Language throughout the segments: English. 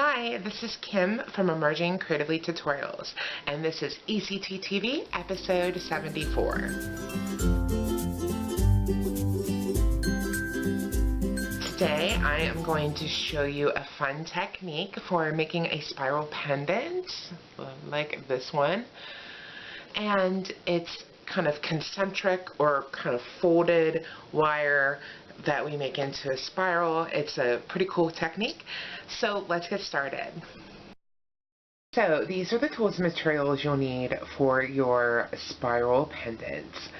Hi, this is Kim from Emerging Creatively Tutorials, and this is ECT TV episode 74. Today I am going to show you a fun technique for making a spiral pendant like this one, and it's kind of concentric or kind of folded wire that we make into a spiral. It's a pretty cool technique. So let's get started. So these are the tools and materials you'll need for your spiral pendants.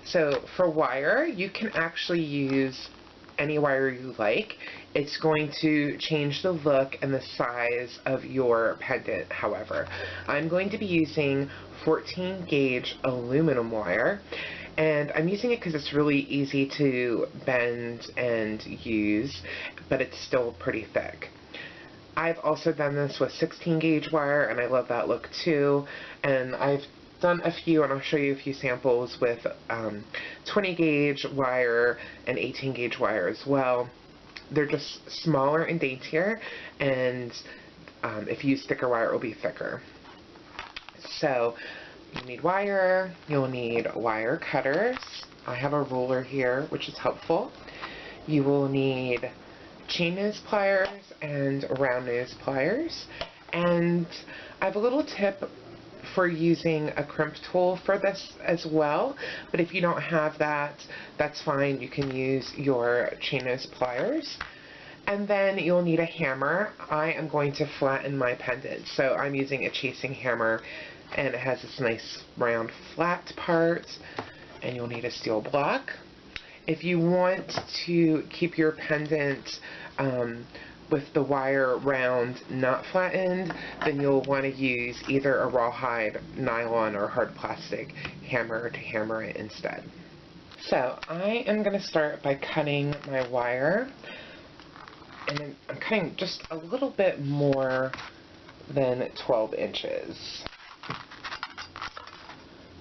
So for wire, you can actually use any wire you like. It's going to change the look and the size of your pendant, however. I'm going to be using 14 gauge aluminum wire, and I'm using it because it's really easy to bend and use, but it's still pretty thick. I've also done this with 16 gauge wire, and I love that look too, and I've done a few, and I'll show you a few samples with 20 gauge wire and 18 gauge wire as well. They're just smaller and daintier, and if you use thicker wire, it will be thicker. So you need wire, you'll need wire cutters. I have a ruler here, which is helpful. You will need chain nose pliers and round nose pliers. And I have a little tip for using a crimp tool for this as well, but if you don't have that, that's fine. You can use your chain nose pliers. And then you'll need a hammer. I am going to flatten my pendant, so I'm using a chasing hammer, and it has this nice round flat part, and you'll need a steel block. If you want to keep your pendant with the wire round, not flattened, then you'll want to use either a rawhide, nylon, or hard plastic hammer to hammer it instead. So I am going to start by cutting my wire, and I'm cutting just a little bit more than 12 inches.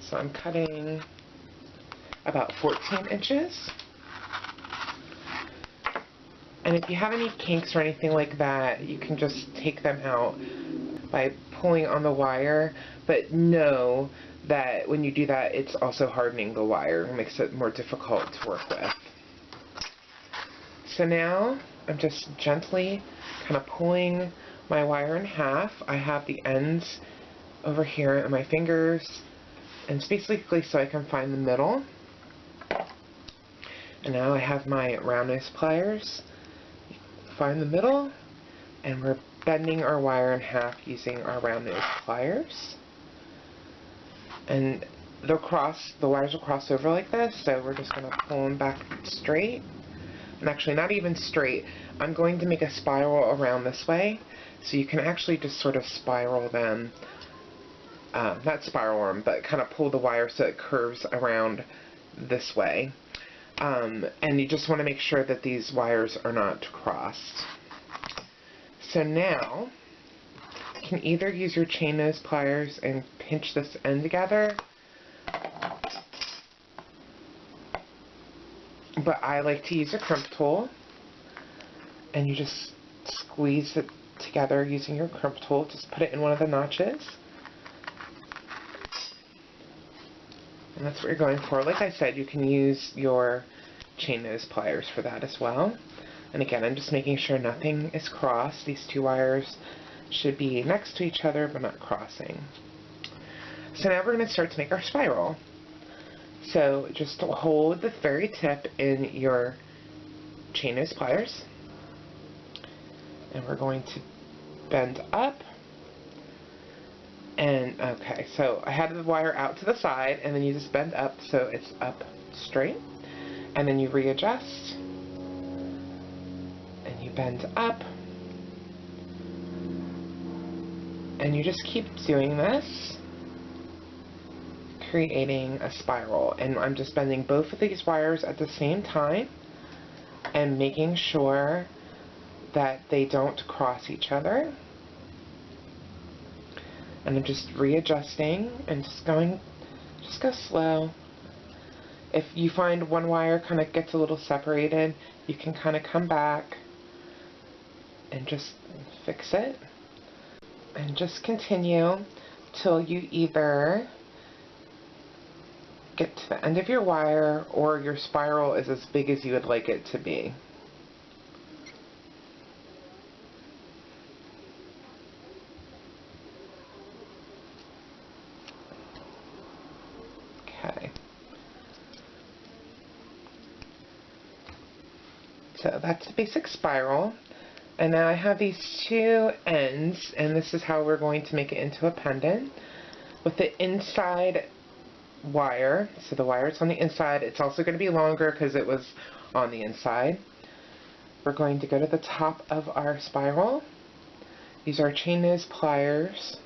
So I'm cutting about 14 inches. And if you have any kinks or anything like that, you can just take them out by pulling on the wire, but know that when you do that, it's also hardening the wire. It makes it more difficult to work with. So now I'm just gently kind of pulling my wire in half. I have the ends over here in my fingers, and it's basically so I can find the middle. And now I have my round nose pliers. Find the middle, and we're bending our wire in half using our round nose pliers. And the wires will cross over like this, so we're just going to pull them back straight. And actually, not even straight. I'm going to make a spiral around this way, so you can actually just sort of spiral them. Not spiral them, but kind of pull the wire so it curves around this way. And you just want to make sure that these wires are not crossed. So now, you can either use your chain nose pliers and pinch this end together, but I like to use a crimp tool, and you just squeeze it together using your crimp tool. Just put it in one of the notches. And that's what you're going for. Like I said, you can use your chain nose pliers for that as well. And again, I'm just making sure nothing is crossed. These two wires should be next to each other, but not crossing. So now we're going to start to make our spiral. So just hold the very tip in your chain nose pliers, and we're going to bend up. And okay, so I had the wire out to the side, and then you just bend up so it's up straight, and then you readjust, and you bend up, and you just keep doing this, creating a spiral. And I'm just bending both of these wires at the same time and making sure that they don't cross each other. And I'm just readjusting and just go slow. If you find one wire kind of gets a little separated, you can kind of come back and just fix it. And just continue till you either get to the end of your wire or your spiral is as big as you would like it to be. Okay. So that's the basic spiral. And now I have these two ends, and this is how we're going to make it into a pendant. With the inside wire, so the wire is on the inside, it's also going to be longer because it was on the inside. We're going to go to the top of our spiral, use our chain nose pliers,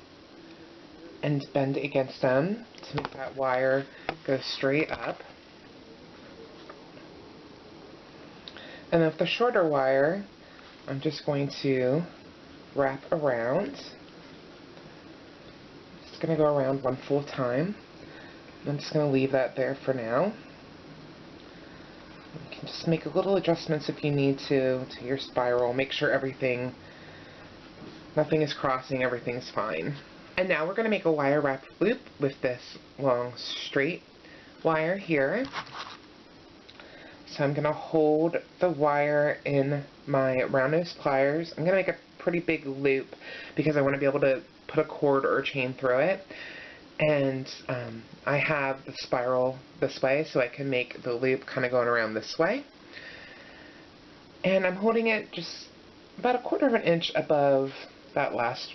and bend against them to make that wire go straight up. And with the shorter wire, I'm just going to wrap around. Just going to go around one full time. I'm just going to leave that there for now. You can just make little adjustments if you need to your spiral. Make sure nothing is crossing, everything's fine. And now we're going to make a wire wrap loop with this long straight wire here. So I'm going to hold the wire in my round nose pliers. I'm going to make a pretty big loop because I want to be able to put a cord or a chain through it. And I have the spiral this way, so I can make the loop kind of going around this way. And I'm holding it just about 1/4 of an inch above that last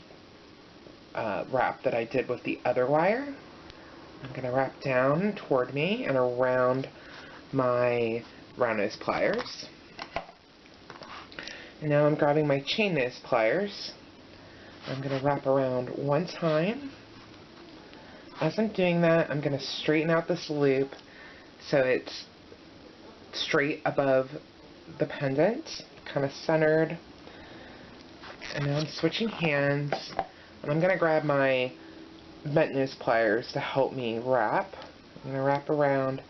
wrap that I did with the other wire. I'm going to wrap down toward me and around my round nose pliers. And now I'm grabbing my chain nose pliers. I'm going to wrap around one time. As I'm doing that, I'm going to straighten out this loop so it's straight above the pendant, kind of centered. And now I'm switching hands, and I'm going to grab my bent nose pliers to help me wrap. I'm going to wrap around.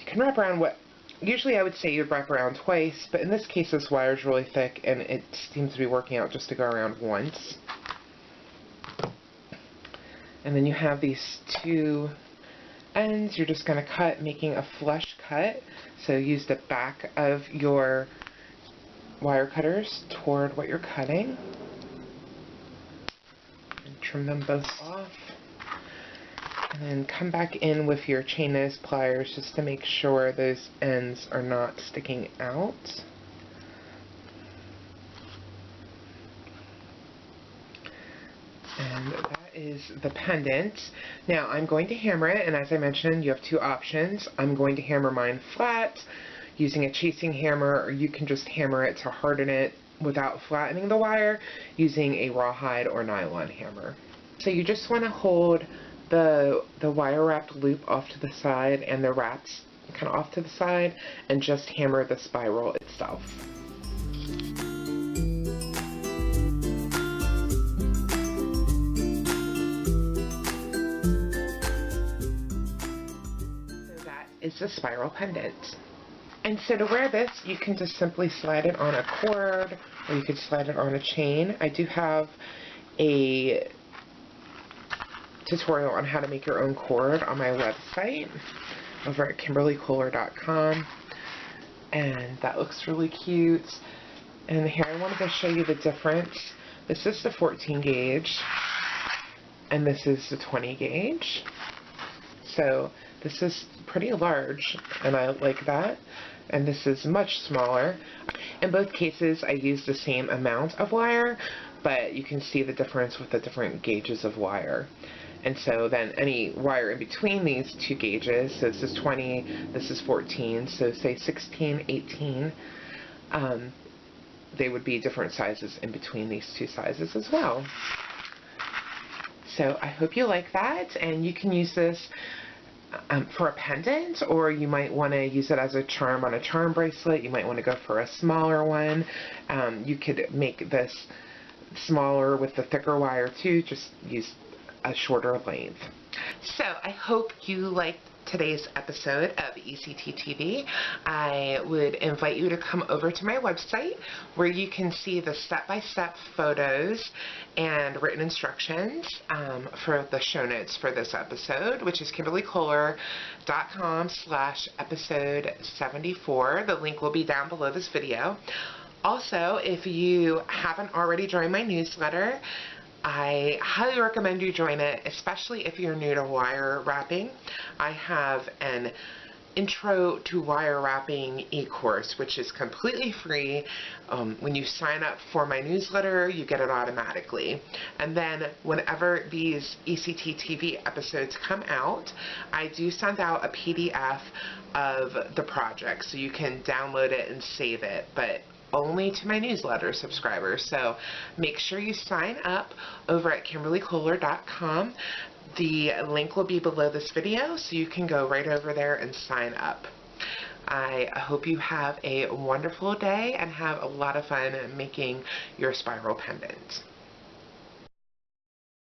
You can wrap around what usually I would say you'd wrap around twice, but in this case this wire is really thick and it seems to be working out just to go around once. And then you have these two ends you're just going to cut, making a flush cut. So use the back of your wire cutters toward what you're cutting. And trim them both off. And then come back in with your chain nose pliers just to make sure those ends are not sticking out. And that is the pendant. Now I'm going to hammer it, and as I mentioned, you have two options. I'm going to hammer mine flat using a chasing hammer, or you can just hammer it to harden it without flattening the wire using a rawhide or nylon hammer. So you just want to hold the wire wrapped loop off to the side and the wraps kind of off to the side and just hammer the spiral itself. So that is the spiral pendant. And so to wear this, you can just simply slide it on a cord, or you could slide it on a chain. I do have a tutorial on how to make your own cord on my website over at KimberlyKoehler.com, and that looks really cute. And here I wanted to show you the difference. This is the 14 gauge and this is the 20 gauge. So this is pretty large and I like that, and this is much smaller. In both cases I used the same amount of wire, but you can see the difference with the different gauges of wire. And so then any wire in between these two gauges, so this is 20, this is 14, so say 16, 18, they would be different sizes in between these two sizes as well. So I hope you like that, and you can use this for a pendant, or you might want to use it as a charm on a charm bracelet. You might want to go for a smaller one. You could make this smaller with the thicker wire too, just use a shorter length. So I hope you liked today's episode of ECT TV, I would invite you to come over to my website where you can see the step-by-step photos and written instructions for the show notes for this episode, which is KimberlyKoehler.com/episode 74. The link will be down below this video. Also, if you haven't already joined my newsletter, I highly recommend you join it, especially if you're new to wire wrapping. I have an Intro to Wire Wrapping e-course, which is completely free. When you sign up for my newsletter, you get it automatically. And then whenever these ECT TV episodes come out, I do send out a PDF of the project, so you can download it and save it, but only to my newsletter subscribers. So make sure you sign up over at KimberlyKoehler.com. The link will be below this video, so you can go right over there and sign up. I hope you have a wonderful day and have a lot of fun making your spiral pendant.